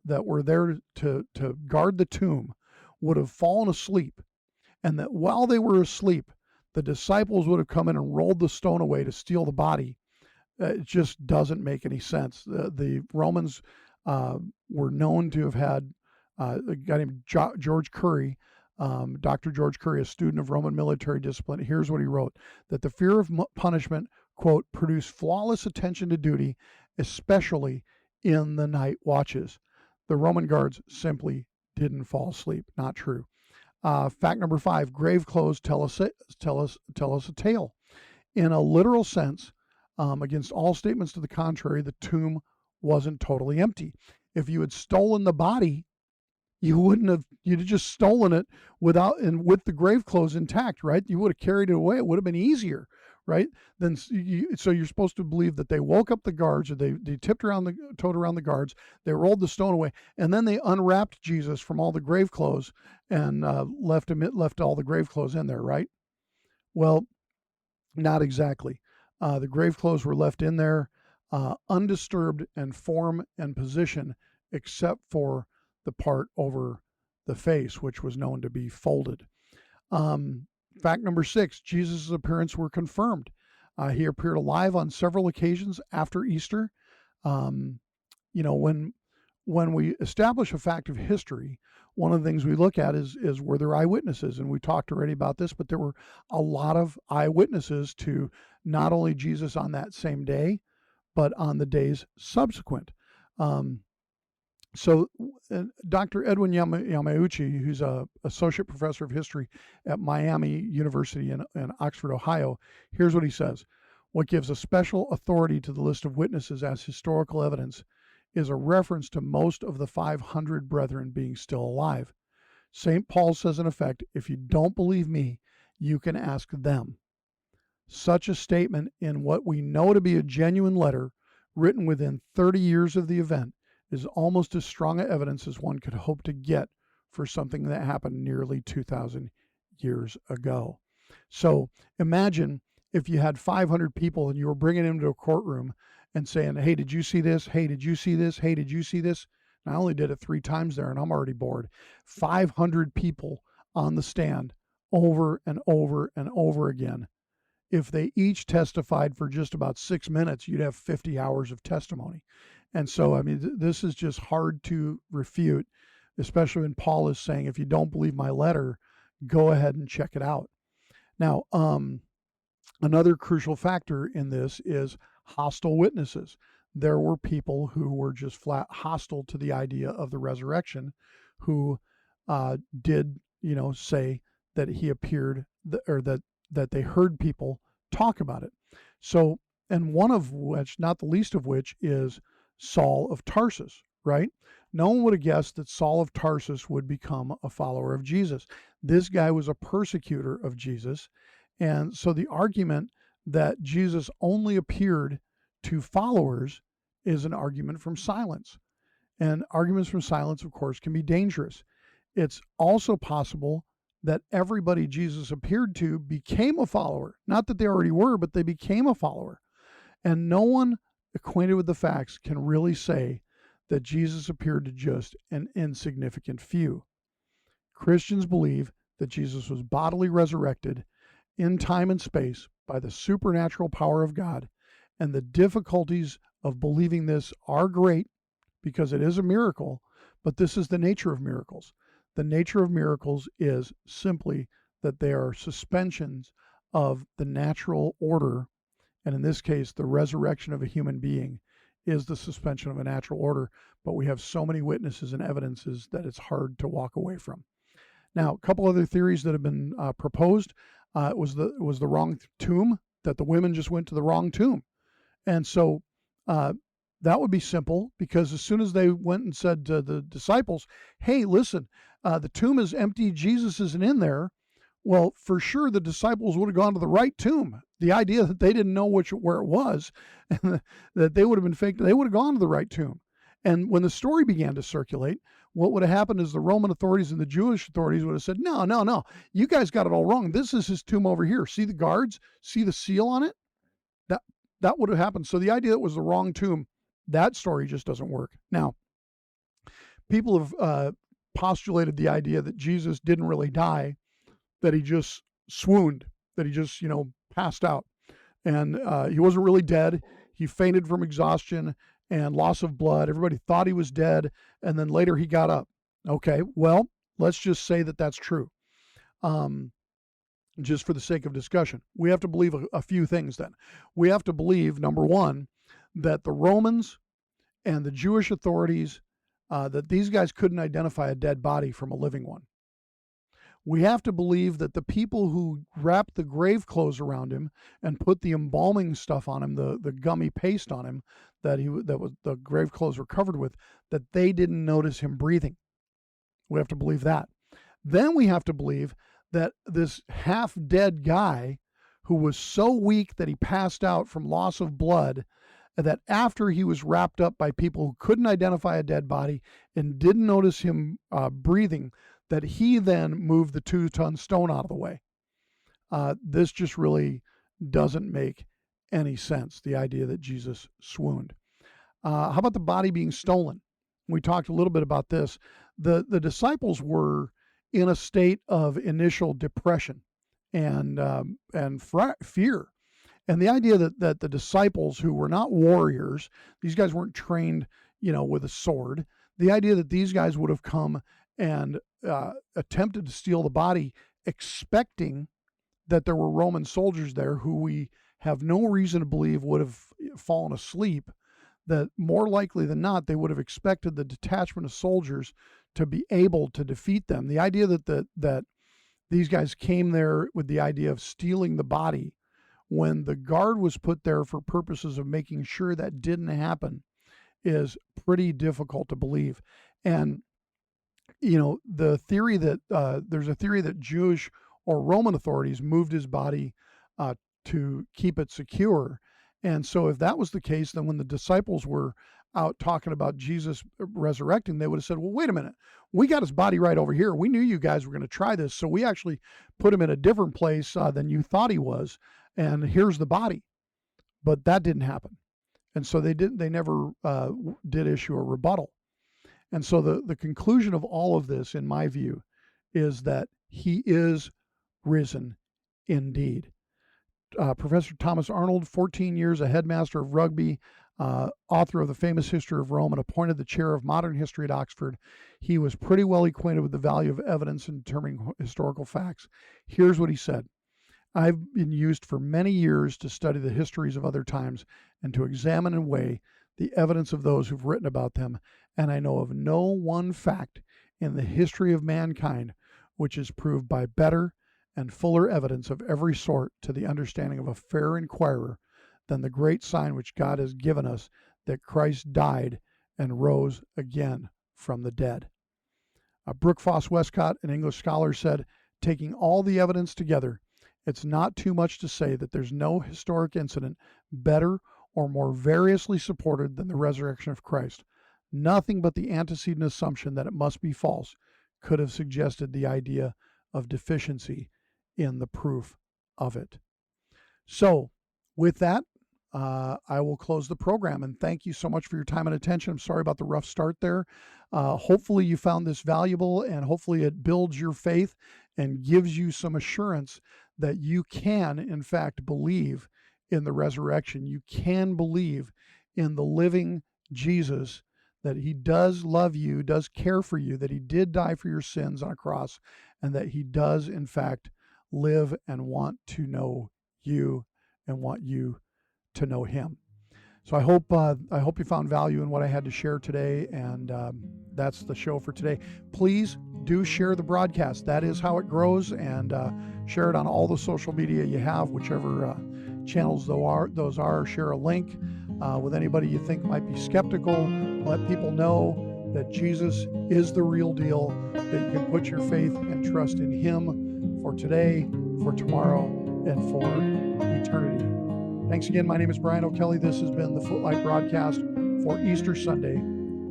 that were there to guard the tomb would have fallen asleep, and that while they were asleep, the disciples would have come in and rolled the stone away to steal the body, it just doesn't make any sense. The Romans were known to have had a guy named George Curry, Dr. George Curry, a student of Roman military discipline. Here's what he wrote: that the fear of punishment, quote, produced flawless attention to duty, especially in the night watches. The Roman guards simply didn't fall asleep. Not true. Fact number 5: grave clothes tell us a tale. In a literal sense, against all statements to the contrary, the tomb wasn't totally empty. If you had stolen the body, you'd have just stolen it with the grave clothes intact, right? You would have carried it away. It would have been easier, right? So you're supposed to believe that they woke up the guards, or they toed around the guards, they rolled the stone away, and then they unwrapped Jesus from all the grave clothes and left all the grave clothes in there, right? Well, not exactly. The grave clothes were left in there undisturbed in form and position, except for the part over the face, which was known to be folded. Fact number 6: Jesus' appearance were confirmed. He appeared alive on several occasions after Easter. When we establish a fact of history, one of the things we look at is were there eyewitnesses? And we talked already about this, but there were a lot of eyewitnesses to not only Jesus on that same day, but on the days subsequent. So Dr. Edwin Yamauchi, who's an associate professor of history at Miami University in Oxford, Ohio, here's what he says: what gives a special authority to the list of witnesses as historical evidence is a reference to most of the 500 brethren being still alive. St. Paul says, in effect, if you don't believe me, you can ask them. Such a statement in what we know to be a genuine letter written within 30 years of the event is almost as strong a evidence as one could hope to get for something that happened nearly 2,000 years ago. So imagine if you had 500 people and you were bringing them to a courtroom and saying, hey, did you see this? Hey, did you see this? Hey, did you see this? And I only did it 3 times there and I'm already bored. 500 people on the stand over and over and over again. If they each testified for just about 6 minutes, you'd have 50 hours of testimony. And so, I mean, this is just hard to refute, especially when Paul is saying, if you don't believe my letter, go ahead and check it out. Now, another crucial factor in this is hostile witnesses. There were people who were just flat hostile to the idea of the resurrection, who did, say that he appeared, or that they heard people talk about it. So, and one of which, not the least of which, is Saul of Tarsus, right? No one would have guessed that Saul of Tarsus would become a follower of Jesus. This guy was a persecutor of Jesus. And so the argument that Jesus only appeared to followers is an argument from silence. And arguments from silence, of course, can be dangerous. It's also possible that everybody Jesus appeared to became a follower. Not that they already were, but they became a follower. And no one acquainted with the facts can really say that Jesus appeared to just an insignificant few. Christians believe that Jesus was bodily resurrected in time and space by the supernatural power of God, and the difficulties of believing this are great because it is a miracle, but this is the nature of miracles. The nature of miracles is simply that they are suspensions of the natural order And in this case, the resurrection of a human being is the suspension of a natural order. But we have so many witnesses and evidences that it's hard to walk away from. Now, a couple other theories that have been proposed was the wrong tomb, that the women just went to the wrong tomb. And so that would be simple, because as soon as they went and said to the disciples, hey, listen, the tomb is empty, Jesus isn't in there, well, for sure the disciples would have gone to the right tomb. The idea that they didn't know where it was, and that they would have been faked, they would have gone to the right tomb. And when the story began to circulate, what would have happened is the Roman authorities and the Jewish authorities would have said, no, you guys got it all wrong. This is his tomb over here. See the guards? See the seal on it? That would have happened. So the idea it was the wrong tomb, that story just doesn't work. Now, people have postulated the idea that Jesus didn't really die, that he just swooned, that he just, passed out. And he wasn't really dead. He fainted from exhaustion and loss of blood. Everybody thought he was dead, and then later he got up. Okay, well, let's just say that that's true. Just for the sake of discussion, we have to believe a few things then. We have to believe, number one, that the Romans and the Jewish authorities, that these guys couldn't identify a dead body from a living one. We have to believe that the people who wrapped the grave clothes around him and put the embalming stuff on him, the gummy paste on him that the grave clothes were covered with, that they didn't notice him breathing. We have to believe that. Then we have to believe that this half-dead guy who was so weak that he passed out from loss of blood, that after he was wrapped up by people who couldn't identify a dead body and didn't notice him breathing, that he then moved the 2-ton stone out of the way. This just really doesn't make any sense, the idea that Jesus swooned. How about the body being stolen? We talked a little bit about this. The disciples were in a state of initial depression and fear. And the idea that the disciples, who were not warriors, these guys weren't trained, with a sword, the idea that these guys would have come and attempted to steal the body, expecting that there were Roman soldiers there who we have no reason to believe would have fallen asleep, that more likely than not, they would have expected the detachment of soldiers to be able to defeat them. The idea that these guys came there with the idea of stealing the body, when the guard was put there for purposes of making sure that didn't happen, is pretty difficult to believe. And the theory that there's a theory that Jewish or Roman authorities moved his body to keep it secure. And so if that was the case, then when the disciples were out talking about Jesus resurrecting, they would have said, well, wait a minute, we got his body right over here. We knew you guys were going to try this, so we actually put him in a different place than you thought he was, and here's the body. But that didn't happen. And so they never did issue a rebuttal. And so the conclusion of all of this, in my view, is that he is risen indeed. Professor Thomas Arnold, 14 years a headmaster of rugby, author of The Famous History of Rome, and appointed the chair of modern history at Oxford. He was pretty well acquainted with the value of evidence in determining historical facts. Here's what he said. I've been used for many years to study the histories of other times and to examine and weigh the evidence of those who've written about them, and I know of no one fact in the history of mankind which is proved by better and fuller evidence of every sort to the understanding of a fair inquirer than the great sign which God has given us, that Christ died and rose again from the dead. Brooke Foss Westcott, an English scholar, said, taking all the evidence together, it's not too much to say that there's no historic incident better or more variously supported than the resurrection of Christ. Nothing but the antecedent assumption that it must be false could have suggested the idea of deficiency in the proof of it. So, with that, I will close the program, and thank you so much for your time and attention. I'm sorry about the rough start there. Hopefully you found this valuable, and hopefully it builds your faith and gives you some assurance that you can, in fact, believe in the resurrection. You can believe in the living Jesus, that he does love you, does care for you, that he did die for your sins on a cross, and that he does, in fact, live and want to know you and want you to know Him. So I hope you found value in what I had to share today, and that's the show for today. Please do share the broadcast. That is how it grows, and share it on all the social media you have, whichever channels those are. Share a link with anybody you think might be skeptical. Let people know that Jesus is the real deal, that you can put your faith and trust in Him for today, for tomorrow, and for eternity. Thanks again. My name is Brian O'Kelly. This has been the Footlight Broadcast for Easter Sunday.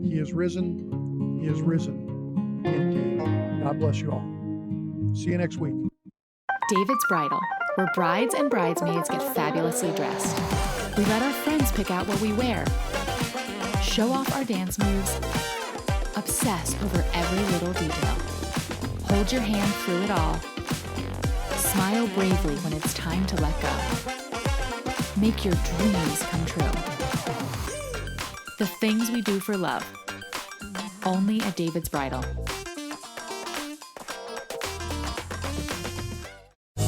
He is risen. He is risen indeed. God bless you all. See you next week. David's Bridal, where brides and bridesmaids get fabulously dressed. We let our friends pick out what we wear, show off our dance moves, obsess over every little detail, hold your hand through it all, smile bravely when it's time to let go. Make your dreams come true. The things we do for love, only at David's Bridal.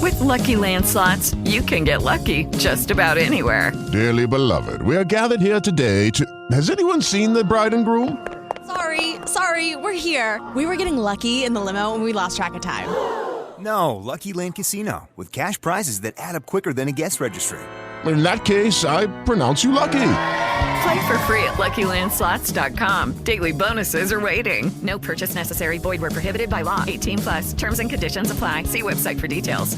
With Lucky Land Slots, you can get lucky just about anywhere. Dearly beloved, we are gathered here today to... Has anyone seen the bride and groom? Sorry, we're here. We were getting lucky in the limo and we lost track of time. No, Lucky Land Casino, with cash prizes that add up quicker than a guest registry. In that case, I pronounce you lucky. Play for free at LuckyLandSlots.com. Daily bonuses are waiting. No purchase necessary. Void where prohibited by law. 18+. Terms and conditions apply. See website for details.